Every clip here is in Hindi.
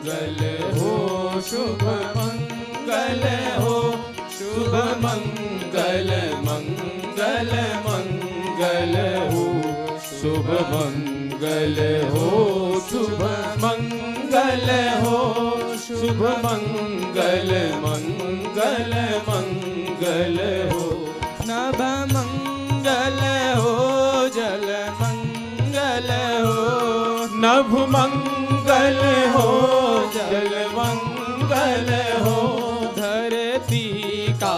मंगल हो, शुभ मंगल हो, शुभ मंगल मंगल मंगल हो, शुभ मंगल हो, शुभ मंगल हो, शुभ मंगल मंगल मंगल हो, नभ मंगल हो, जल मंगल हो, नभ मंगल हो, जल मंगल हो, धरती का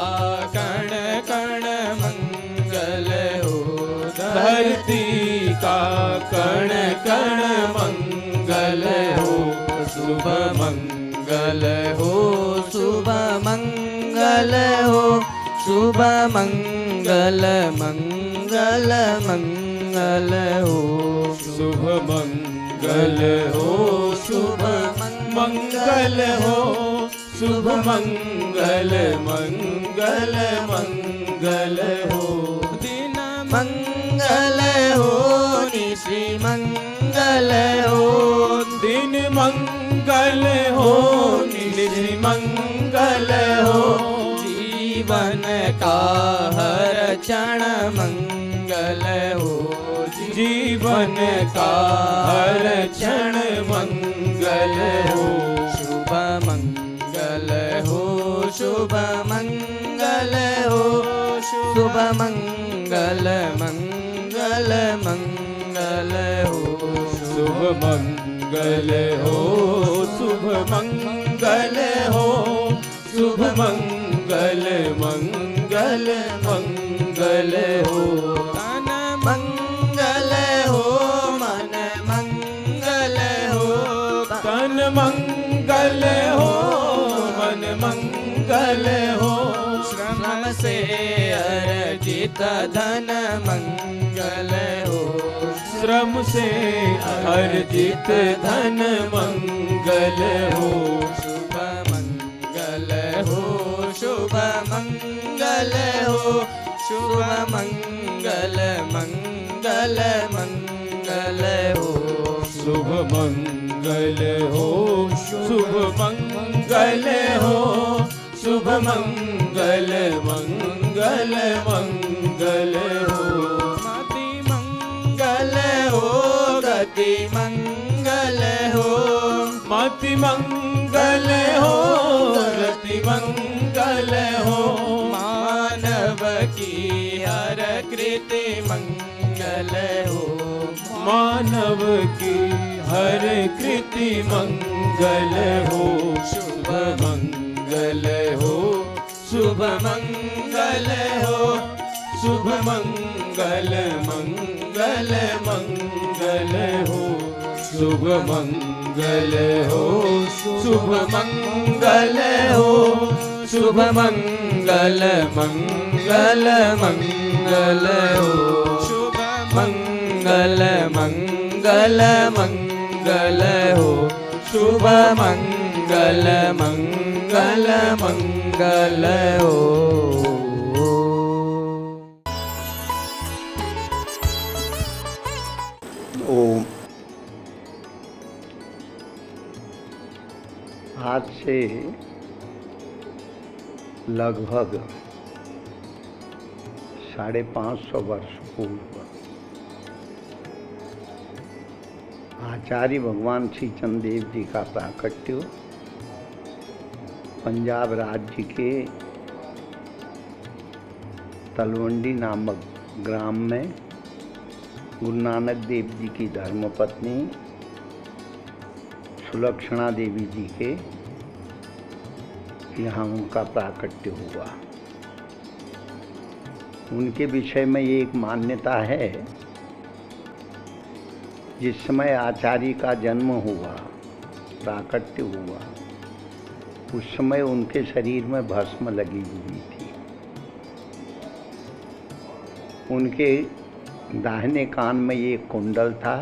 कण कण मंगल हो, धरती का कण कण मंगल हो, शुभ मंगल हो, शुभ मंगल हो, शुभ मंगल मंगल मंगल हो, शुभ मंगल हो, शुभ मंगल हो, शुभ मंगल मंगल मंगल हो, दिन मंगल हो, निशि मंगल हो, दिन मंगल हो, निशि मंगल हो, जीवन का हर क्षण मंगल हो, जीवन का हर क्षण मंगल हो, शुभ मंगल हो, शुभ मंगल हो, शुभ मंगल मंगल मंगल हो, शुभ मंगल हो, शुभ मंगल हो, शुभ मंगल मंगल मंगल हो, तन मंगल हो, मन मंगल हो, तन मंगल हो, मन मंगल हो, श्रम से अर्जित धन मंगल हो, श्रम से अर्जित धन मंगल हो, शुभ मंगल हो, शुभ मंगल हो, शुभ मंगल मंगल मंगल हो, शुभ मंगल हो, शुभ मंगल हो, शुभ मंगल मंगल मंगल हो, मति मंगल हो, गति मंगल हो, मति मंगल हो, गति मंगल हो, मानव की हर कृति मंगल हो, मानव की हर कृति मंगल हो, शुभ मंगल हो, शुभ मंगल हो, शुभ मंगल मंगल मंगल हो, शुभ मंगल हो, शुभ मंगल हो, शुभ मंगल मंगल मंगल हो, शुभ मंगल मंगल मंगल हो, शुभ मंगल मंगल मंगल हो। ओम। आज से लगभग 550 वर्ष पूर्व आचार्य भगवान श्री चंद्रदेव जी का प्राकट्य पंजाब राज्य के तलवंडी नामक ग्राम में गुरु नानक देव जी की धर्मपत्नी सुलक्षणा देवी जी के यहाँ उनका प्राकट्य हुआ। उनके विषय में ये एक मान्यता है, जिस समय आचार्य का जन्म हुआ, प्राकट्य हुआ, उस समय उनके शरीर में भस्म लगी हुई थी। उनके दाहिने कान में ये कुंडल था,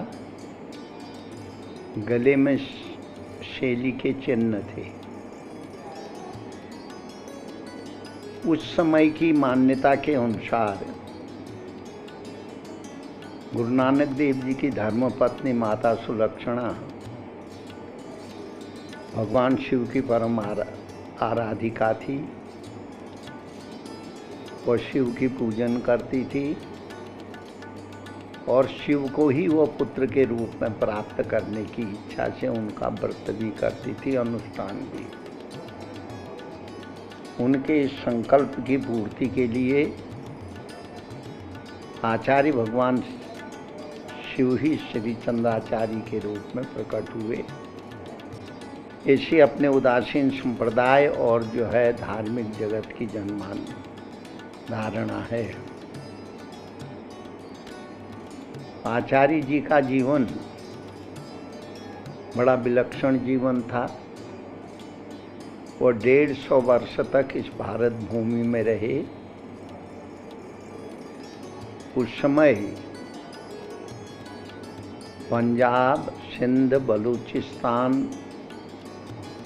गले में शैली के चिन्ह थे। उस समय की मान्यता के अनुसार गुरु नानक देव जी की धर्मपत्नी माता सुलक्षणा भगवान शिव की परम आराधिका थी। वह शिव की पूजन करती थी और शिव को ही वह पुत्र के रूप में प्राप्त करने की इच्छा से उनका व्रत भी करती थी, अनुष्ठान भी। उनके इस संकल्प की पूर्ति के लिए आचार्य भगवान शिव ही श्री चंद्राचार्य के रूप में प्रकट हुए। ऐसी अपने उदासीन संप्रदाय और जो है धार्मिक जगत की जनमान धारणा है। आचार्य जी का जीवन बड़ा विलक्षण जीवन था। वो 150 वर्ष तक इस भारत भूमि में रहे। उस समय पंजाब, सिंध, बलूचिस्तान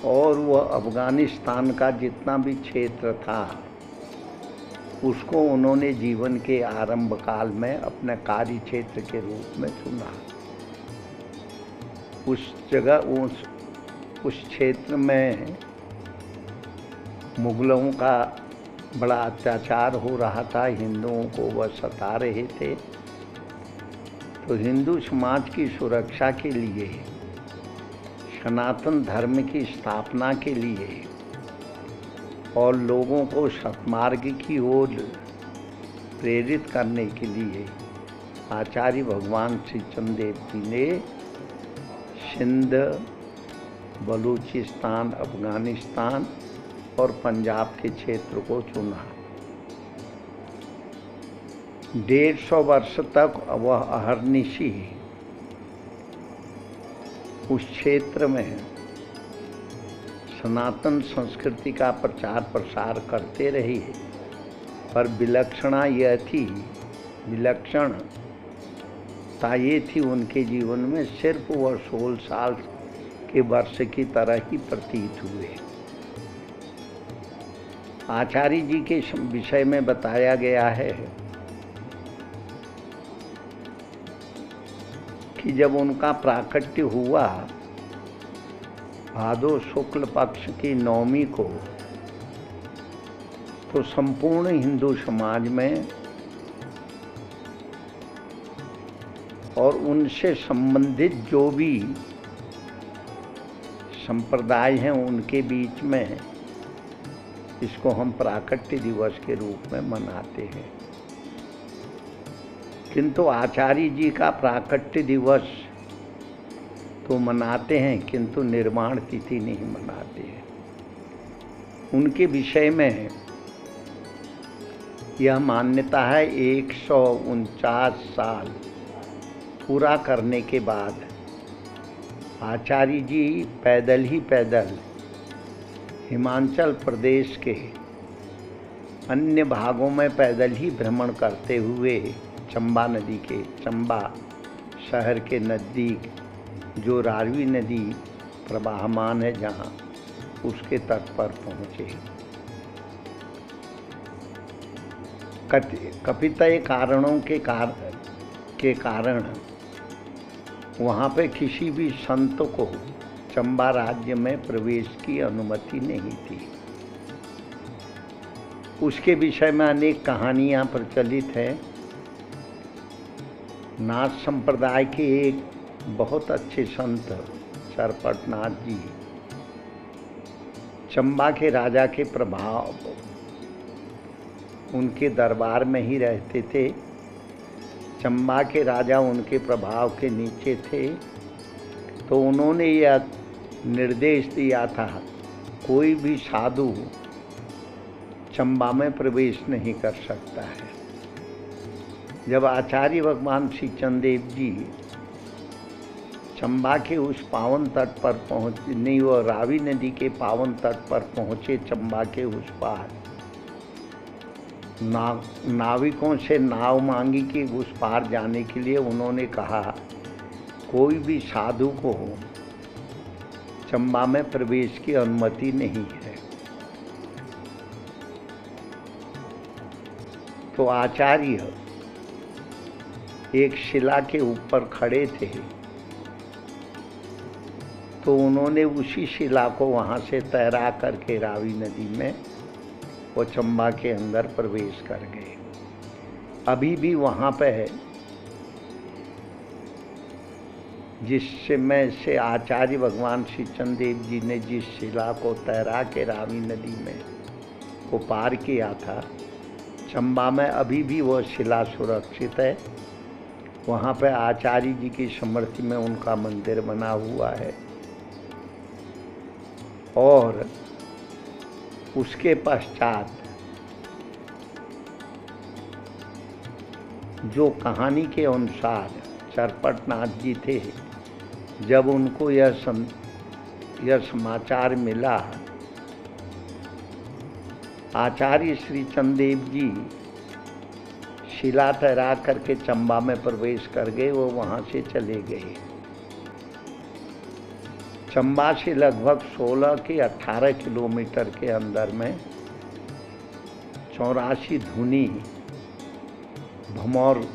और वह अफगानिस्तान का जितना भी क्षेत्र था उसको उन्होंने जीवन के आरंभ काल में अपने कार्य क्षेत्र के रूप में चुना। उस जगह उस क्षेत्र में मुगलों का बड़ा अत्याचार हो रहा था, हिंदुओं को वह सता रहे थे। तो हिंदू समाज की सुरक्षा के लिए, सनातन धर्म की स्थापना के लिए और लोगों को सत्मार्ग की ओर प्रेरित करने के लिए आचार्य भगवान श्री चंद्रदेव जी ने सिंध, बलूचिस्तान, अफगानिस्तान और पंजाब के क्षेत्र को चुना। 150 वर्ष तक वह अहर्निशि उस क्षेत्र में सनातन संस्कृति का प्रचार प्रसार करते रहे। पर विलक्षणता ये थी उनके जीवन में, सिर्फ वह 16 साल के वर्ष की तरह ही प्रतीत हुए। आचार्य जी के विषय में बताया गया है कि जब उनका प्राकट्य हुआ भादो शुक्ल पक्ष की नवमी को, तो संपूर्ण हिंदू समाज में और उनसे संबंधित जो भी संप्रदाय हैं उनके बीच में इसको हम प्राकट्य दिवस के रूप में मनाते हैं। किंतु आचार्य जी का प्राकट्य दिवस तो मनाते हैं किंतु निर्माण तिथि नहीं मनाते हैं। उनके विषय में यह मान्यता है 149 साल पूरा करने के बाद आचार्य जी पैदल हिमाचल प्रदेश के अन्य भागों में पैदल ही भ्रमण करते हुए चंबा शहर के नज़दीक जो रावी नदी प्रवाहमान है जहाँ, उसके तट पर पहुँचे। कतिपय कारणों के कारण वहाँ पे किसी भी संत को चंबा राज्य में प्रवेश की अनुमति नहीं थी। उसके विषय में अनेक कहानियाँ प्रचलित हैं। नाथ संप्रदाय के एक बहुत अच्छे संत सरपटनाथ जी चंबा के राजा के प्रभाव उनके दरबार में ही रहते थे। चंबा के राजा उनके प्रभाव के नीचे थे। तो उन्होंने यह निर्देश दिया था कोई भी साधु चंबा में प्रवेश नहीं कर सकता है। जब आचार्य भगवान श्री चंद्रदेव जी चंबा के उस पावन तट पर पहुँचे, नहीं वो रावी नदी के पावन तट पर पहुँचे, चंबा के उस पार नाविकों से नाव मांगी कि उस पार जाने के लिए उन्होंने कहा कोई भी साधु को चंबा में प्रवेश की अनुमति नहीं है। तो आचार्य एक शिला के ऊपर खड़े थे तो उन्होंने उसी शिला को वहाँ से तैरा करके रावी नदी में वो चंबा के अंदर प्रवेश कर गए। अभी भी वहाँ पे है, जिस समय से आचार्य भगवान श्री चंद्रदेव जी ने जिस शिला को तैरा के रावी नदी में को पार किया था, चंबा में अभी भी वो शिला सुरक्षित है। वहाँ पे आचार्य जी की स्मृति में उनका मंदिर बना हुआ है। और उसके पश्चात जो कहानी के अनुसार चरपटनाथ जी थे, जब उनको यह समाचार मिला, आचार्य श्री चंद्रदेव जी शिला तैरा करके चंबा में प्रवेश कर गए। वो वहाँ से चले गए। चंबा से लगभग 16 के 18 किलोमीटर के अंदर में 84 धुनी भमौर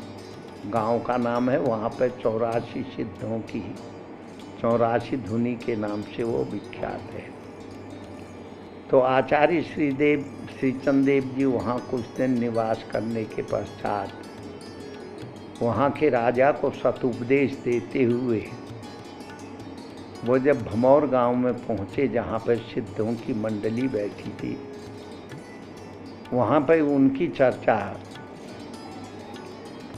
गांव का नाम है। वहाँ पर 84 सिद्धों की 84 धुनी के नाम से वो विख्यात है। तो आचार्य श्री चंद्रदेव जी वहाँ कुछ दिन निवास करने के पश्चात वहाँ के राजा को सतुपदेश देते हुए वो जब भमौर गांव में पहुँचे, जहाँ पर सिद्धों की मंडली बैठी थी, वहाँ पर उनकी चर्चा,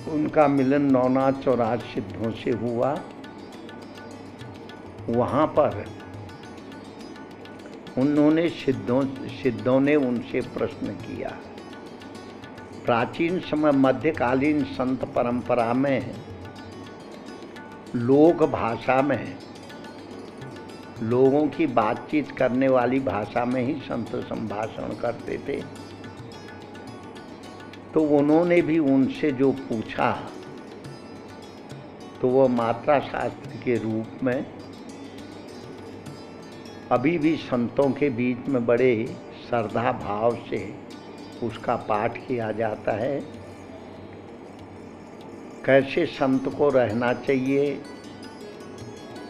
उनका मिलन नौनाथ 84 सिद्धों से हुआ। वहाँ पर उन्होंने सिद्धों ने उनसे प्रश्न किया। प्राचीन समय मध्यकालीन संत परंपरा में लोक भाषा में, लोगों की बातचीत करने वाली भाषा में ही संत संभाषण करते थे। तो उन्होंने भी उनसे जो पूछा तो वो मात्रा शास्त्र के रूप में अभी भी संतों के बीच में बड़े श्रद्धा भाव से उसका पाठ किया जाता है। कैसे संत को रहना चाहिए,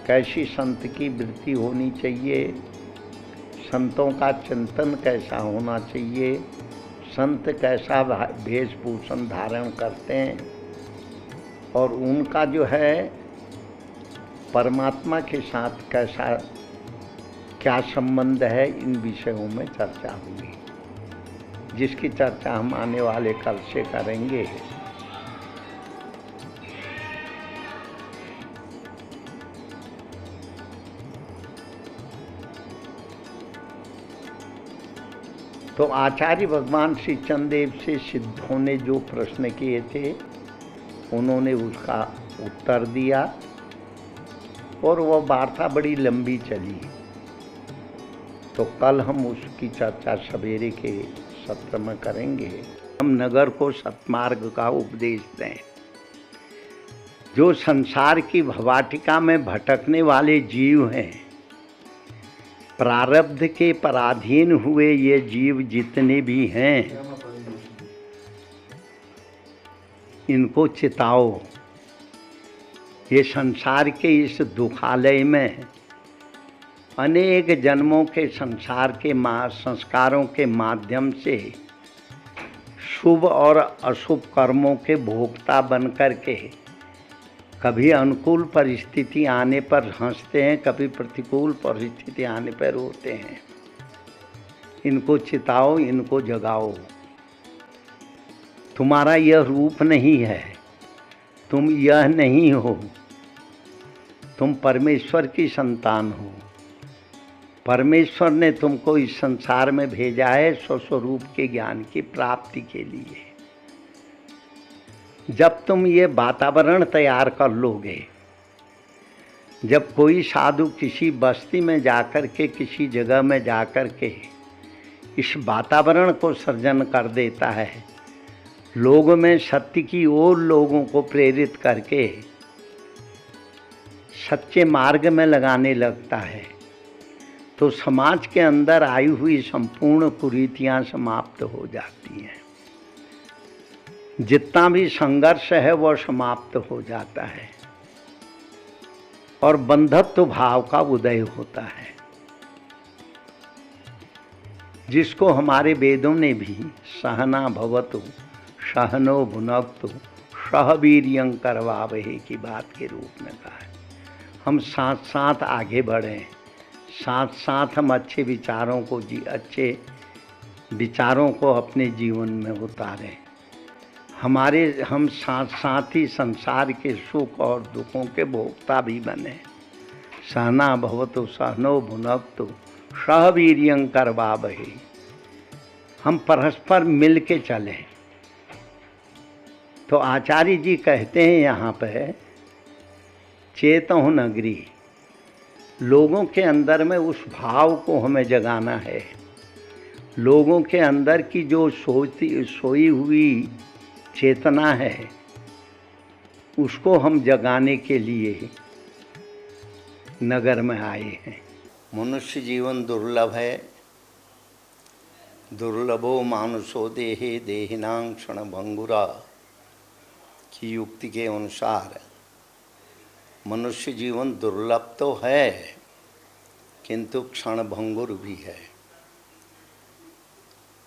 कैसी संत की वृत्ति होनी चाहिए, संतों का चिंतन कैसा होना चाहिए, संत कैसा वेशभूषण धारण करते हैं और उनका जो है परमात्मा के साथ कैसा क्या संबंध है, इन विषयों में चर्चा हुई, जिसकी चर्चा हम आने वाले कल से करेंगे। तो आचार्य भगवान श्री चंद्रदेव से सिद्धों ने जो प्रश्न किए थे उन्होंने उसका उत्तर दिया और वह वार्ता बड़ी लंबी चली। तो कल हम उसकी चर्चा सवेरे के सत्र में करेंगे। हम नगर को सत्मार्ग का उपदेश दें। जो संसार की भवाटिका में भटकने वाले जीव हैं, प्रारब्ध के पराधीन हुए ये जीव जितने भी हैं, इनको चिताओ। ये संसार के इस दुखालय में अनेक जन्मों के संसार के संस्कारों के माध्यम से शुभ और अशुभ कर्मों के भोक्ता बन कर के कभी अनुकूल परिस्थिति आने पर हंसते हैं, कभी प्रतिकूल परिस्थिति आने पर रोते हैं। इनको चिताओ, इनको जगाओ। तुम्हारा यह रूप नहीं है, तुम यह नहीं हो, तुम परमेश्वर की संतान हो। परमेश्वर ने तुमको इस संसार में भेजा है स्वस्वरूप के ज्ञान की प्राप्ति के लिए। जब तुम ये वातावरण तैयार कर लोगे, जब कोई साधु किसी बस्ती में जाकर के, किसी जगह में जाकर के इस वातावरण को सृजन कर देता है, लोगों में सत्य की ओर लोगों को प्रेरित करके सच्चे मार्ग में लगाने लगता है, तो समाज के अंदर आई हुई संपूर्ण कुरीतियाँ समाप्त हो जाती हैं। जितना भी संघर्ष है वह समाप्त हो जाता है। और बंधत्व भाव का उदय होता है, जिसको हमारे वेदों ने भी सहना भवतु सहनो भुनक्तु सह वीर्यं करवावहे की बात के रूप में कहा है। हम साथ साथ आगे बढ़ें, साथ साथ हम अच्छे विचारों को अपने जीवन में उतारें। हम साथ साथ ही संसार के सुख और दुखों के भोक्ता भी बने। सहना भवतु सहनो भुनक्तु सह वीर्यं करवावहे। हम परस्पर मिल के चलें। तो आचार्य जी कहते हैं यहाँ पे, चेतहु नगरी, लोगों के अंदर में उस भाव को हमें जगाना है। लोगों के अंदर की जो सोई हुई चेतना है, उसको हम जगाने के लिए नगर में आए हैं। मनुष्य जीवन दुर्लभ है, दुर्लभो मानुषो देहे देहिनां क्षण भंगुरा की युक्ति के अनुसार मनुष्य जीवन दुर्लभ तो है, किंतु क्षण भंगुर भी है।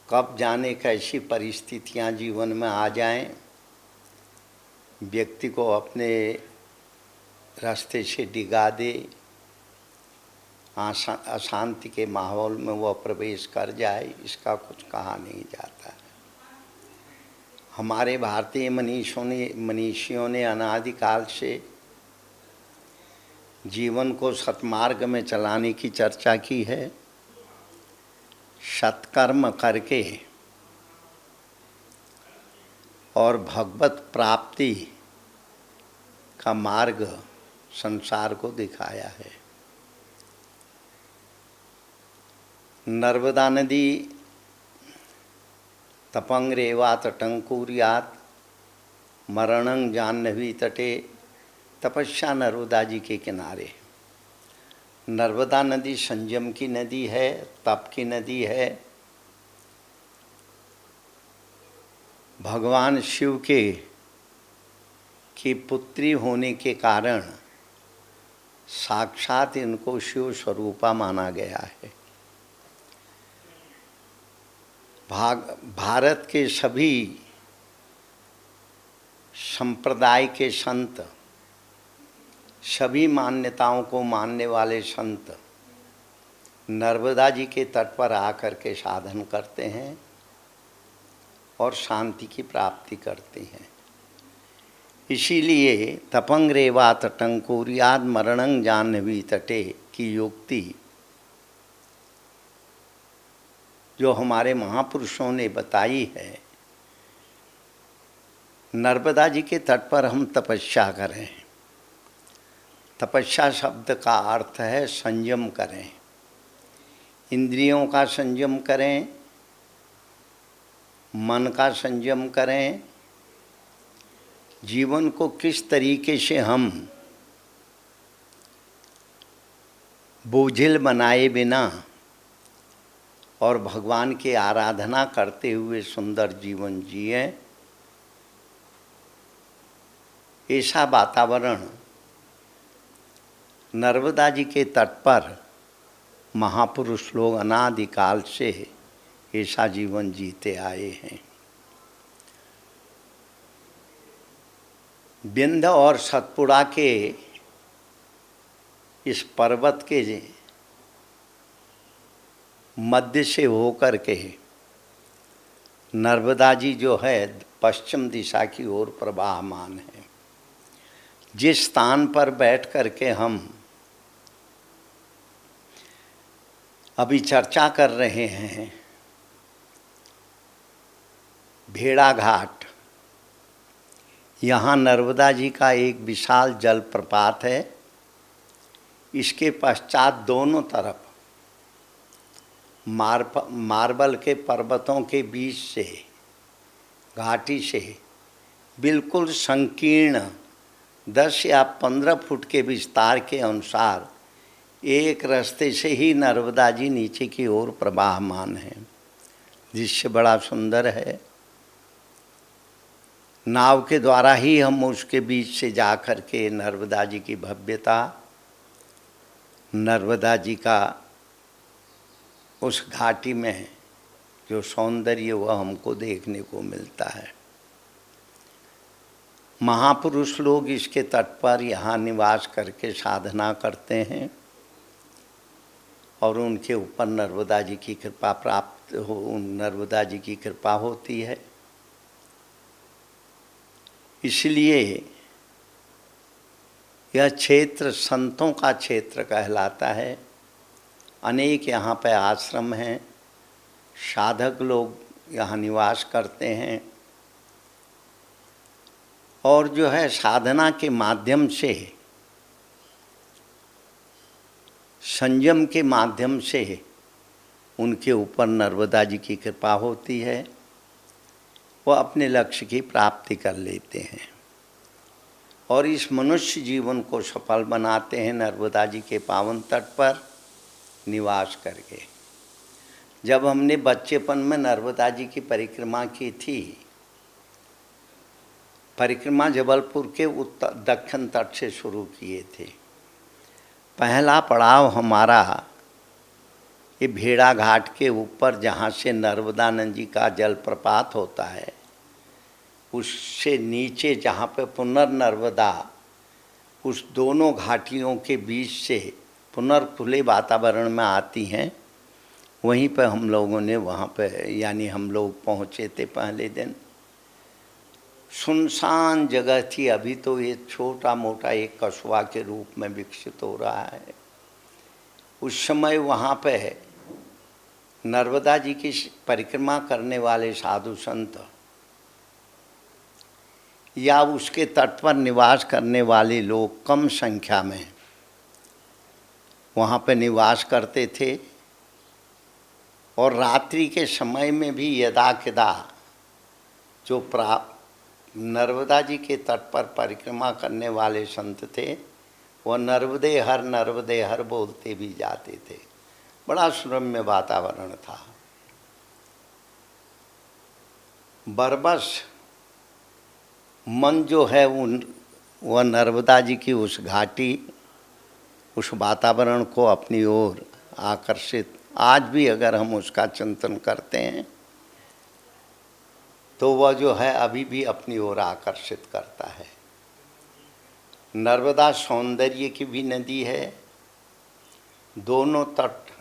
कब जाने कैसी परिस्थितियां जीवन में आ जाएं, व्यक्ति को अपने रास्ते से डिगा दे, अशांति के माहौल में वह प्रवेश कर जाए, इसका कुछ कहा नहीं जाता है। हमारे भारतीय मनीषियों ने अनादिकाल से जीवन को सत्मार्ग में चलाने की चर्चा की है। सत्कर्म करके और भगवत प्राप्ति का मार्ग संसार को दिखाया है। नर्मदा नदी तपंग्रेवा तटंकुर्यात मरणं जाह्नवी तटे, तपस्या नर्मदा जी के किनारे। नर्मदा नदी संयम की नदी है, तप की नदी है। भगवान शिव की पुत्री होने के कारण साक्षात इनको शिव स्वरूपा माना गया है। भारत के सभी संप्रदाय के संत, सभी मान्यताओं को मानने वाले संत नर्मदा जी के तट पर आकर के साधन करते हैं और शांति की प्राप्ति करते हैं। इसीलिए तपंग्रेवा तटंकुर्याद मरणं जाह्नवी तटे की युक्ति जो हमारे महापुरुषों ने बताई है, नर्मदा जी के तट पर हम तपस्या करें। तपस्या शब्द का अर्थ है संयम करें, इंद्रियों का संयम करें, मन का संयम करें। जीवन को किस तरीके से हम बोझिल बनाए बिना और भगवान की आराधना करते हुए सुंदर जीवन जिए, ऐसा वातावरण नर्मदा जी के तट पर महापुरुष लोग अनादिकाल से ऐसा जीवन जीते आए हैं। विंध्य और सतपुड़ा के इस पर्वत के मध्य से होकर के नर्मदा जी जो है पश्चिम दिशा की ओर प्रवाहमान है। जिस स्थान पर बैठ कर के हम अभी चर्चा कर रहे हैं, भेड़ा घाट, यहाँ नर्मदा जी का एक विशाल जलप्रपात है। इसके पश्चात दोनों तरफ मार्बल के पर्वतों के बीच से, घाटी से बिल्कुल संकीर्ण 10 या 15 फुट के विस्तार के अनुसार एक रास्ते से ही नर्मदा जी नीचे की ओर प्रवाहमान है। दृश्य बड़ा सुंदर है। नाव के द्वारा ही हम उसके बीच से जा कर के नर्मदा जी की भव्यता नर्मदा जी का उस घाटी में जो सौंदर्य वह हमको देखने को मिलता है। महापुरुष लोग इसके तट पर यहाँ निवास करके साधना करते हैं और उनके ऊपर नर्मदा जी की कृपा प्राप्त हो, नर्मदा जी की कृपा होती है। इसलिए यह क्षेत्र संतों का क्षेत्र कहलाता है। अनेक यहाँ पे आश्रम हैं, साधक लोग यहाँ निवास करते हैं और जो है साधना के माध्यम से, संयम के माध्यम से उनके ऊपर नर्मदा जी की कृपा होती है, वह अपने लक्ष्य की प्राप्ति कर लेते हैं और इस मनुष्य जीवन को सफल बनाते हैं नर्मदा जी के पावन तट पर निवास करके। जब हमने बच्चेपन में नर्मदा जी की परिक्रमा की थी, परिक्रमा जबलपुर के उत्तर दक्षिण तट से शुरू किए थे। पहला पड़ाव हमारा ये भेड़ा घाट के ऊपर, जहाँ से नर्मदा नदी का जलप्रपात होता है, उससे नीचे जहाँ पे पुनर्नर्मदा उस दोनों घाटियों के बीच से पुनर्खुले वातावरण में आती हैं, वहीं पर हम लोगों ने वहाँ पे यानी हम लोग पहुँचे थे। पहले दिन सुनसान जगह थी, अभी तो ये छोटा मोटा एक कस्बा के रूप में विकसित हो रहा है। उस समय वहाँ पे नर्मदा जी की परिक्रमा करने वाले साधु संत या उसके तट पर निवास करने वाले लोग कम संख्या में वहाँ पे निवास करते थे और रात्रि के समय में भी यदा कदा जो नर्मदा जी के तट पर परिक्रमा करने वाले संत थे, वह नर्मदे हर बोलते भी जाते थे। बड़ा सुरम्य वातावरण था। बरबस मन जो है वह नर्मदा जी की उस घाटी, उस वातावरण को अपनी ओर आकर्षित, आज भी अगर हम उसका चिंतन करते हैं तो वह जो है अभी भी अपनी ओर आकर्षित करता है। नर्मदा सौंदर्य की भी नदी है। दोनों तट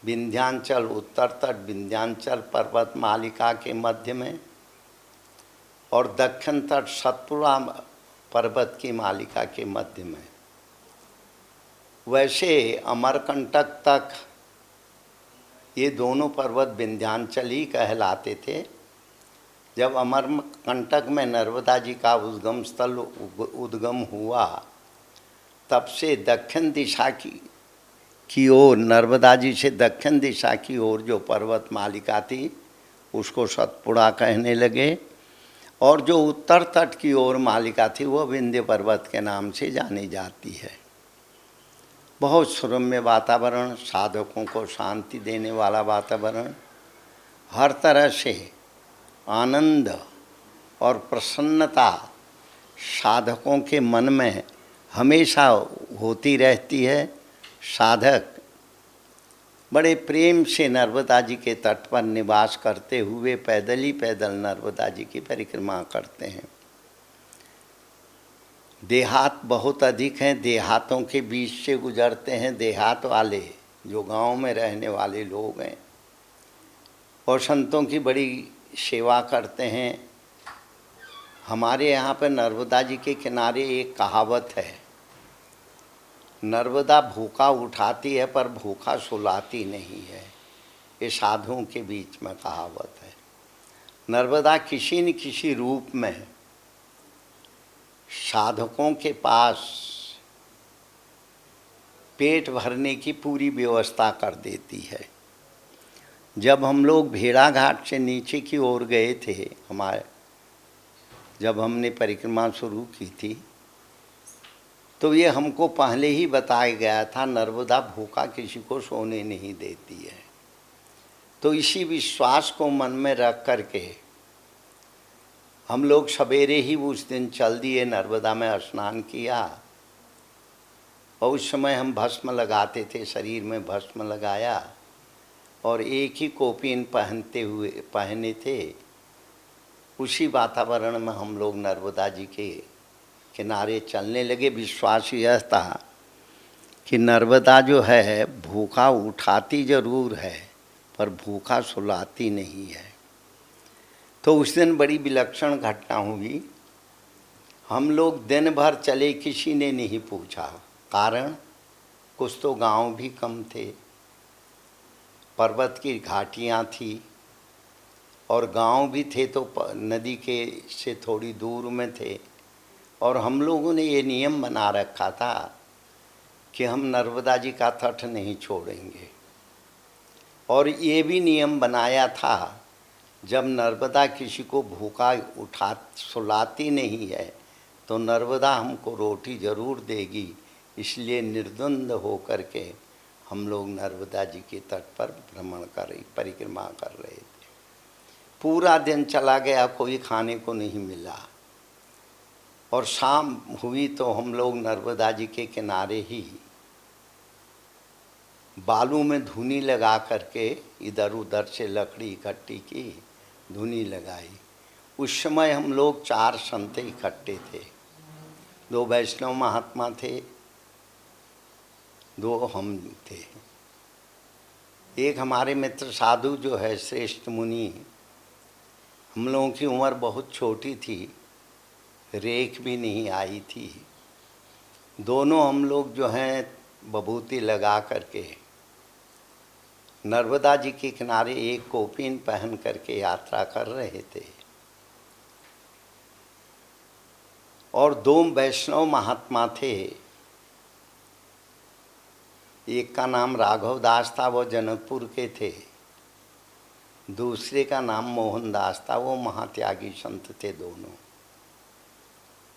विंध्याचल, उत्तर तट विंध्याचल पर्वत मालिका के मध्य में और दक्षिण तट सतपुड़ा पर्वत की मालिका के मध्य में। वैसे अमरकंटक तक ये दोनों पर्वत विंध्याचल ही कहलाते थे। जब अमरकंटक में नर्मदा जी का उद्गम स्थल उद्गम हुआ, तब से दक्षिण दिशा की ओर, नर्मदा जी से दक्षिण दिशा की ओर जो पर्वत मालिका थी उसको सतपुड़ा कहने लगे और जो उत्तर तट की ओर मालिका थी वह विंध्य पर्वत के नाम से जानी जाती है। बहुत सुरम्य वातावरण, साधकों को शांति देने वाला वातावरण, हर तरह से आनंद और प्रसन्नता साधकों के मन में हमेशा होती रहती है। साधक बड़े प्रेम से नर्मदा जी के तट पर निवास करते हुए पैदल ही पैदल नर्मदा जी की परिक्रमा करते हैं। देहात बहुत अधिक हैं, देहातों के बीच से गुजरते हैं। देहात वाले जो गांव में रहने वाले लोग हैं और संतों की बड़ी सेवा करते हैं। हमारे यहाँ पर नर्मदा जी के किनारे एक कहावत है, नर्मदा भूखा उठाती है पर भूखा सुलाती नहीं है। ये साधुओं के बीच में कहावत है। नर्मदा किसी न किसी रूप में साधकों के पास पेट भरने की पूरी व्यवस्था कर देती है। जब हम लोग भेड़ा घाट से नीचे की ओर गए थे, जब हमने परिक्रमा शुरू की थी, तो ये हमको पहले ही बताया गया था नर्मदा भूखा किसी को सोने नहीं देती है। तो इसी विश्वास को मन में रख करके हम लोग सवेरे ही उस दिन चल दिए, नर्मदा में स्नान किया और उस समय हम भस्म लगाते थे, शरीर में भस्म लगाया और एक ही कौपीन पहने थे। उसी वातावरण में हम लोग नर्मदा जी के किनारे चलने लगे। विश्वास यह था कि नर्मदा जो है भूखा उठाती जरूर है पर भूखा सुलाती नहीं है। तो उस दिन बड़ी विलक्षण घटना हुई। हम लोग दिन भर चले, किसी ने नहीं पूछा। कारण कुछ तो गांव भी कम थे, पर्वत की घाटियाँ थी और गांव भी थे तो नदी के से थोड़ी दूर में थे। और हम लोगों ने ये नियम बना रखा था कि हम नर्मदा जी का तट नहीं छोड़ेंगे। और ये भी नियम बनाया था, जब नर्मदा किसी को भूखा सुलाती नहीं है तो नर्मदा हमको रोटी ज़रूर देगी। इसलिए निर्द्वंद हो करके हम लोग नर्मदा जी के तट पर परिक्रमा कर रहे थे। पूरा दिन चला गया, कोई खाने को नहीं मिला। और शाम हुई तो हम लोग नर्मदा जी के किनारे ही बालू में धुनी लगा करके इधर उधर से लकड़ी इकट्ठी की, धुनी लगाई। उस समय हम लोग 4 संत इकट्ठे थे। 2 वैष्णव महात्मा थे, 2 हम थे। एक हमारे मित्र साधु जो है श्रेष्ठ मुनि, हम लोगों की उम्र बहुत छोटी थी, रेख भी नहीं आई थी। दोनों हम लोग जो हैं बभूति लगा करके नर्मदा जी के किनारे एक कौपीन पहन करके यात्रा कर रहे थे। और 2 वैष्णव महात्मा थे। एक का नाम राघव दास था, वो जनकपुर के थे। दूसरे का नाम मोहन दास था, वो महात्यागी संत थे दोनों।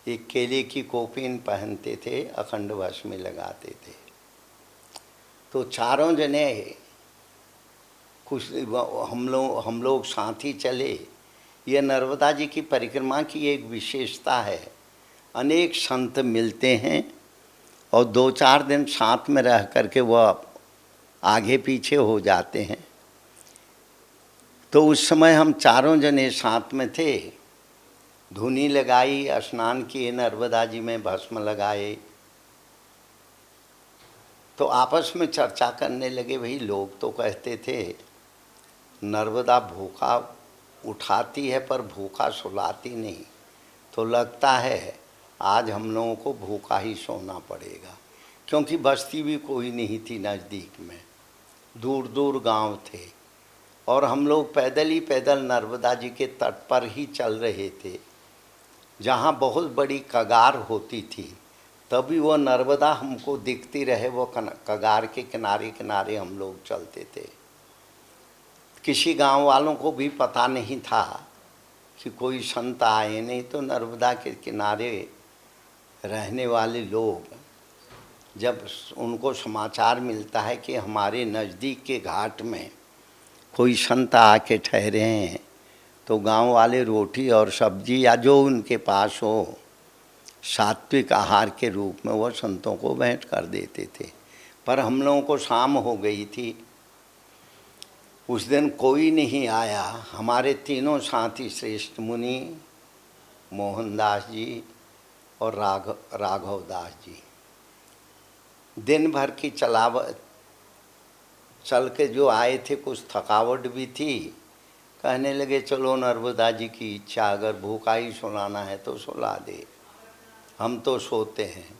एक केले की कौपीन पहनते थे, अखंड भस्म में लगाते थे। तो चारों जने कुछ हम लोग साथी चले। ये नर्मदा जी की परिक्रमा की एक विशेषता है, अनेक संत मिलते हैं और 2-4 दिन साथ में रह करके वह आगे पीछे हो जाते हैं। तो उस समय हम चारों जने साथ में थे। धुनी लगाई, स्नान किए, नर्मदा जी में भस्म लगाए। तो आपस में चर्चा करने लगे। भाई लोग तो कहते थे नर्मदा भूखा उठाती है पर भूखा सुलाती नहीं, तो लगता है आज हम लोगों को भूखा ही सोना पड़ेगा। क्योंकि बस्ती भी कोई नहीं थी नज़दीक में, दूर दूर गांव थे। और हम लोग पैदल नर्मदा जी के तट पर ही चल रहे थे, जहाँ बहुत बड़ी कगार होती थी। तभी वो नर्मदा हमको दिखती रहे, वो कगार के किनारे किनारे हम लोग चलते थे। किसी गांव वालों को भी पता नहीं था कि कोई संत आए, नहीं तो नर्मदा के किनारे रहने वाले लोग जब उनको समाचार मिलता है कि हमारे नज़दीक के घाट में कोई संत आके ठहरे हैं, तो गांव वाले रोटी और सब्जी या जो उनके पास हो सात्विक आहार के रूप में वो संतों को भेंट कर देते थे। पर हम लोगों को शाम हो गई थी, उस दिन कोई नहीं आया। हमारे तीनों साथी श्रेष्ठ मुनि, मोहनदास जी और राघव दास जी, दिन भर की चल के जो आए थे, कुछ थकावट भी थी। कहने लगे चलो नर्मदा जी की इच्छा, अगर भूखा ही सुलाना है तो सुला दे, हम तो सोते हैं।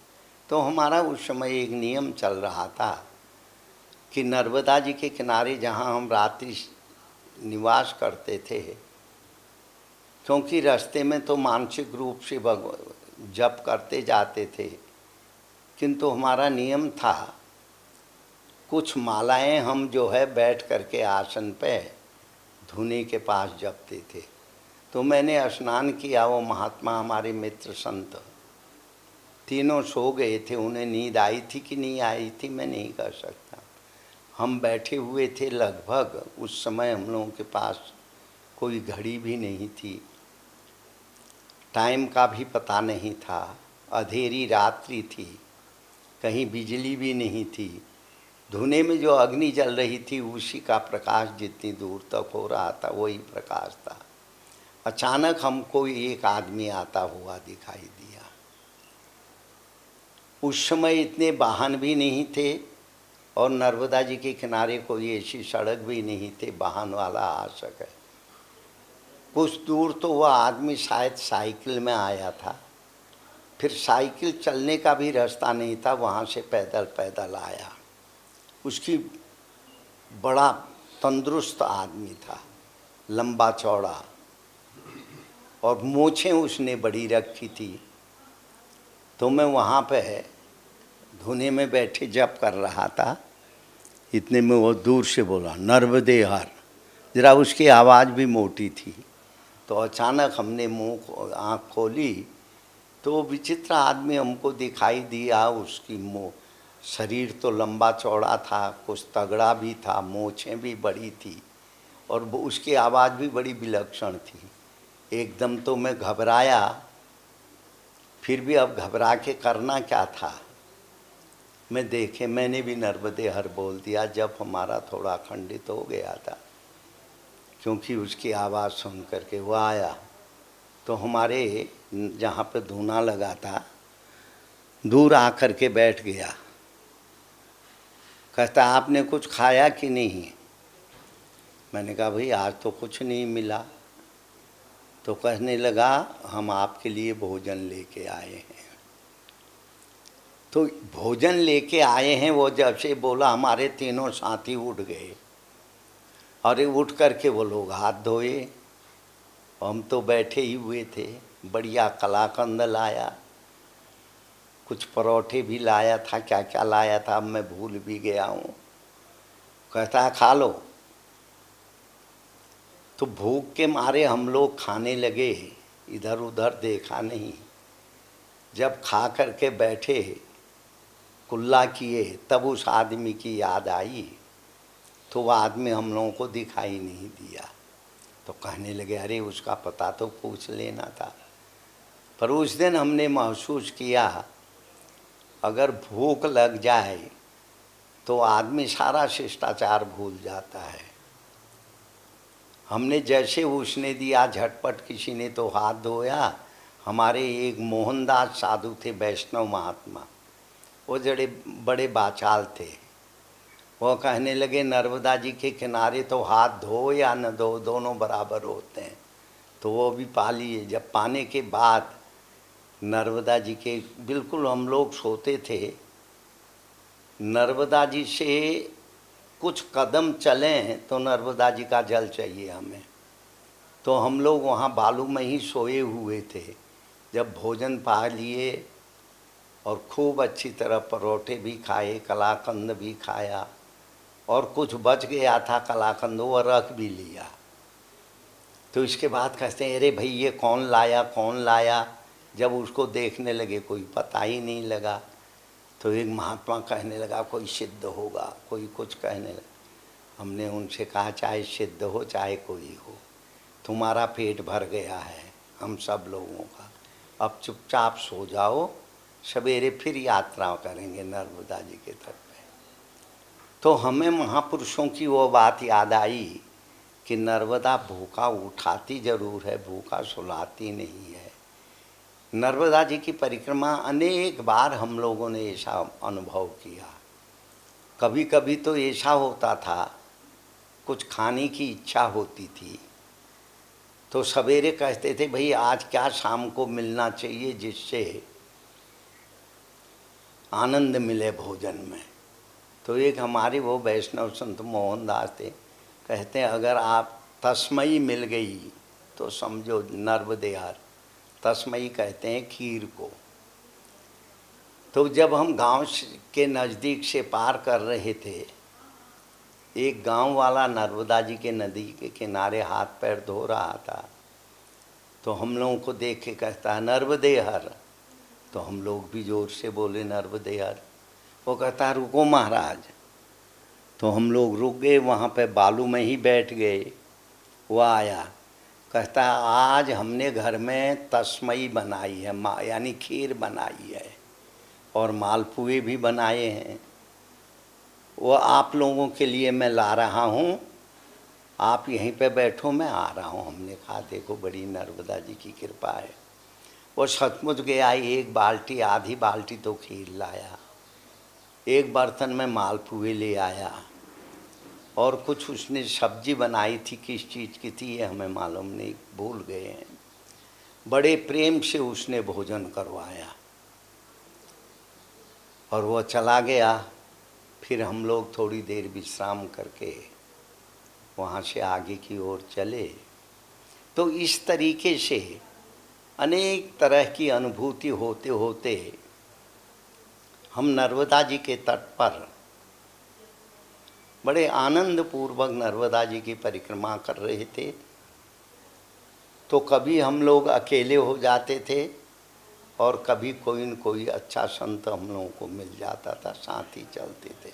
तो हमारा उस समय एक नियम चल रहा था कि नर्मदा जी के किनारे जहाँ हम रात्रि निवास करते थे, क्योंकि रास्ते में तो मानसिक रूप से जप करते जाते थे, किंतु हमारा नियम था कुछ मालाएं हम जो है बैठ करके आसन पे धुनी के पास जपते थे। तो मैंने स्नान किया। वो महात्मा हमारे मित्र संत तीनों सो गए थे। उन्हें नींद आई थी कि नहीं आई थी मैं नहीं कह सकता। हम बैठे हुए थे लगभग, उस समय हम लोगों के पास कोई घड़ी भी नहीं थी, टाइम का भी पता नहीं था, अंधेरी रात्रि थी। कहीं बिजली भी नहीं थी। धुने में जो अग्नि जल रही थी उसी का प्रकाश जितनी दूर तक हो रहा था वही प्रकाश था। अचानक हमको एक आदमी आता हुआ दिखाई दिया। उस समय इतने वाहन भी नहीं थे और नर्मदा जी के किनारे कोई ऐसी सड़क भी नहीं थे वाहन वाला आ सके। कुछ दूर तो वह आदमी शायद साइकिल में आया था, फिर साइकिल चलने का भी रास्ता नहीं था, वहाँ से पैदल पैदल आया। उसकी बड़ा तंदुरुस्त आदमी था, लंबा चौड़ा, और मूछें उसने बड़ी रखी थी। तो मैं वहाँ पे धुने में बैठे जप कर रहा था, इतने में वो दूर से बोला नर्मदे हर। जरा उसकी आवाज़ भी मोटी थी। तो अचानक हमने मुँह आँख खोली तो वो विचित्र आदमी हमको दिखाई दिया। उसकी शरीर तो लंबा चौड़ा था, कुछ तगड़ा भी था, मूछें भी बड़ी थी और उसकी आवाज़ भी बड़ी विलक्षण थी। एकदम तो मैं घबराया, फिर भी अब घबरा के करना क्या था। मैंने भी नर्मदे हर बोल दिया जब हमारा थोड़ा खंडित हो गया था, क्योंकि उसकी आवाज़ सुन करके वो आया। तो हमारे जहाँ पे धूना लगा था दूर आकर के बैठ गया। कहता आपने कुछ खाया कि नहीं? मैंने कहा भाई आज तो कुछ नहीं मिला। तो कहने लगा हम आपके लिए भोजन लेके आए हैं। तो भोजन लेके आए हैं वो जब से बोला हमारे तीनों साथी उठ गए और उठ करके वो लोग हाथ धोए। हम तो बैठे ही हुए थे। बढ़िया कलाकंद लाया, कुछ परोठे भी लाया था, क्या क्या लाया था अब मैं भूल भी गया हूँ। कहता है खा लो। तो भूख के मारे हम लोग खाने लगे, इधर उधर देखा नहीं। जब खा करके बैठे कुल्ला किए तब उस आदमी की याद आई। तो वह आदमी हम लोगों को दिखाई नहीं दिया। तो कहने लगे अरे उसका पता तो पूछ लेना था। पर उस दिन हमने महसूस किया अगर भूख लग जाए तो आदमी सारा शिष्टाचार भूल जाता है। हमने जैसे उसने दिया झटपट किसी ने तो हाथ धोया। हमारे एक मोहनदास साधु थे, वैष्णव महात्मा, वो जड़े बड़े बाचाल थे। वो कहने लगे नर्मदा जी के किनारे तो हाथ धो या न धो दोनों बराबर होते हैं। तो वो भी पा लिए। जब पाने के बाद नर्मदा जी के बिल्कुल हम लोग सोते थे, नर्मदा जी से कुछ कदम चलें तो नर्मदा जी का जल चाहिए हमें। तो हम लोग वहाँ बालू में ही सोए हुए थे। जब भोजन पा लिए और खूब अच्छी तरह परोठे भी खाए, कलाकंद भी खाया और कुछ बच गया था कलाकंद वो रख भी लिया। तो इसके बाद कहते हैं अरे भाई ये कौन लाया कौन लाया। जब उसको देखने लगे कोई पता ही नहीं लगा। तो एक महात्मा कहने लगा कोई सिद्ध होगा, कोई कुछ कहने लगा। हमने उनसे कहा चाहे सिद्ध हो चाहे कोई हो, तुम्हारा पेट भर गया है हम सब लोगों का, अब चुपचाप सो जाओ, सवेरे फिर यात्रा करेंगे नर्मदा जी के तट पे। तो हमें महापुरुषों की वो बात याद आई कि नर्मदा भूखा उठाती जरूर है, भूखा सुलाती नहीं है। नर्मदा जी की परिक्रमा अनेक बार हम लोगों ने ऐसा अनुभव किया। कभी कभी तो ऐसा होता था कुछ खाने की इच्छा होती थी तो सवेरे कहते थे भाई आज क्या शाम को मिलना चाहिए जिससे आनंद मिले भोजन में। तो एक हमारे वो वैष्णव संत मोहनदास थे, कहते हैं अगर आप तस्मई मिल गई तो समझो नर्मदे हर। तस्मई कहते हैं खीर को। तो जब हम गांव के नज़दीक से पार कर रहे थे, एक गांव वाला नर्मदा जी के नदी के किनारे हाथ पैर धो रहा था। तो हम लोगों को देख के कहता है नर्मदे हर। तो हम लोग भी जोर से बोले नर्मदे हर। वो कहता है रुको महाराज। तो हम लोग रुक गए, वहाँ पे बालू में ही बैठ गए। वो आया, कहता है आज हमने घर में तस्मई बनाई है, यानी खीर बनाई है और मालपुए भी बनाए हैं। वो आप लोगों के लिए मैं ला रहा हूँ, आप यहीं पे बैठो, मैं आ रहा हूँ। हमने कहा देखो बड़ी नर्मदा जी की कृपा है। वो सचमुच गया, एक बाल्टी आधी बाल्टी तो खीर लाया, एक बर्तन में मालपुए ले आया, और कुछ उसने सब्जी बनाई थी, किस चीज़ की थी ये हमें मालूम नहीं, भूल गए हैं। बड़े प्रेम से उसने भोजन करवाया और वो चला गया। फिर हम लोग थोड़ी देर विश्राम करके वहाँ से आगे की ओर चले। तो इस तरीके से अनेक तरह की अनुभूति होते होते हम नर्मदा जी के तट पर बड़े आनंद पूर्वक नर्मदा जी की परिक्रमा कर रहे थे। तो कभी हम लोग अकेले हो जाते थे और कभी कोई न कोई अच्छा संत हम लोगों को मिल जाता था, साथ ही चलते थे।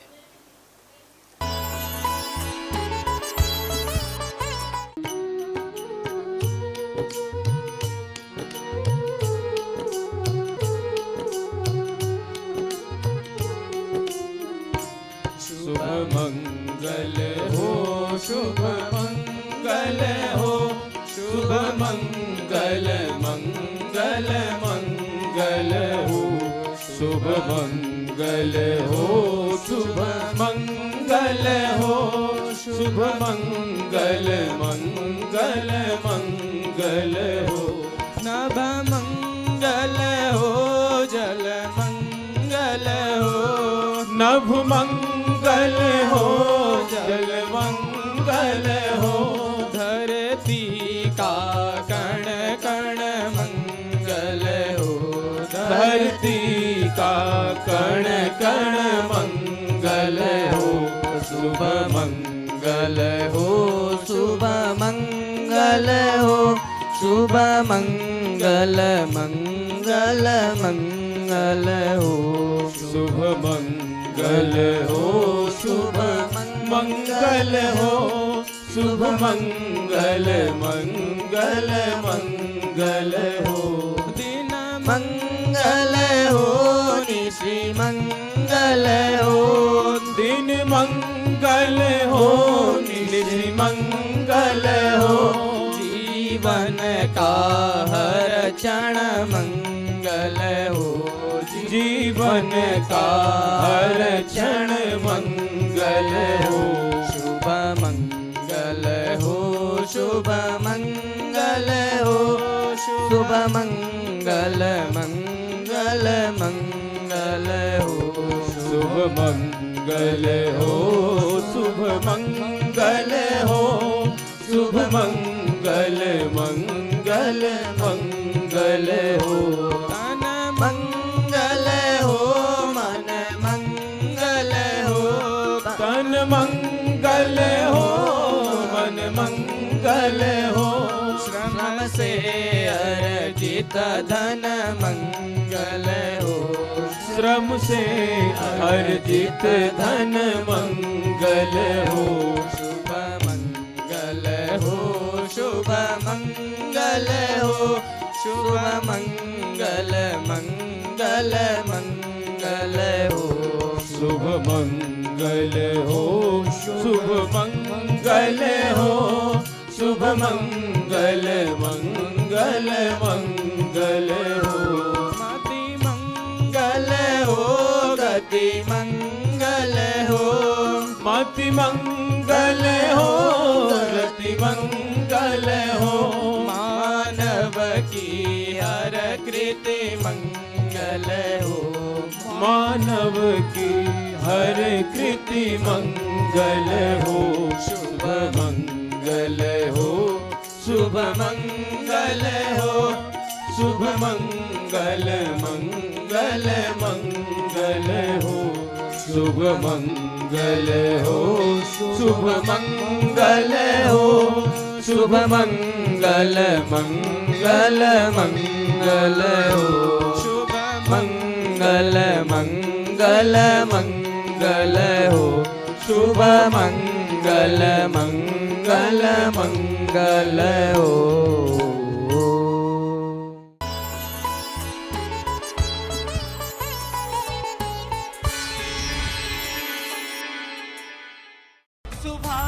शुभ मंगल हो, शुभ मंगल हो, शुभ मंगल मंगल मंगल हो, शुभ मंगल हो, शुभ मंगल हो, शुभ मंगल मंगल मंगल हो। नभ मंगल हो, जल मंगल हो, नभ मंगल हो, जल मंगल हो, धरती का कण कण मंगल हो, धरती का कण कण मंगल हो। शुभ मंगल हो, शुभ मंगल हो, शुभ मंगल मंगल मंगल हो, शुभ मंगल हो, शुभ मंगल हो, शुभ मंगल मंगल मंगल हो। दिन मंगल हो, निशि मंगल हो, दिन मंगल हो, निशि मंगल हो, जीवन का हर क्षण मंगल हो, जीवन का हर क्षण मंगल हो। शुभ मंगल हो, शुभ मंगल हो, शुभ मंगल मंगल मंगल हो, शुभ मंगल हो, शुभ मंगल हो, शुभ मंगल मंगल मंगल हो। तन मंगल हो, मन मंगल हो, तन मंगल हो, मन मंगल हो, श्रम से अर्जित धन मंगल हो, श्रम से अर्जित धन मंगल हो। शुभ मंगल हो, शुभ मंगल हो, शुभ मंगल मंगल मंगल हो, शुभ मंगल हो, शुभ मंगल हो, शुभ मंगल मंगल मंगल हो। मति मंगल हो, गति मंगल हो, मति मंगल हो, गति मंगल हो, मानव की हर कृति मंगल हो, मानव की हर कृति मंगल हो। शुभ मंगल हो, शुभ मंगल हो, शुभ मंगल मंगल मंगल हो, शुभ मंगल हो, शुभ मंगल हो, शुभ मंगल मंगल मंगल हो, शुभ मंगल मंगल मंगल हो, शुभ मंगल मंगल मंगल हो। सुभा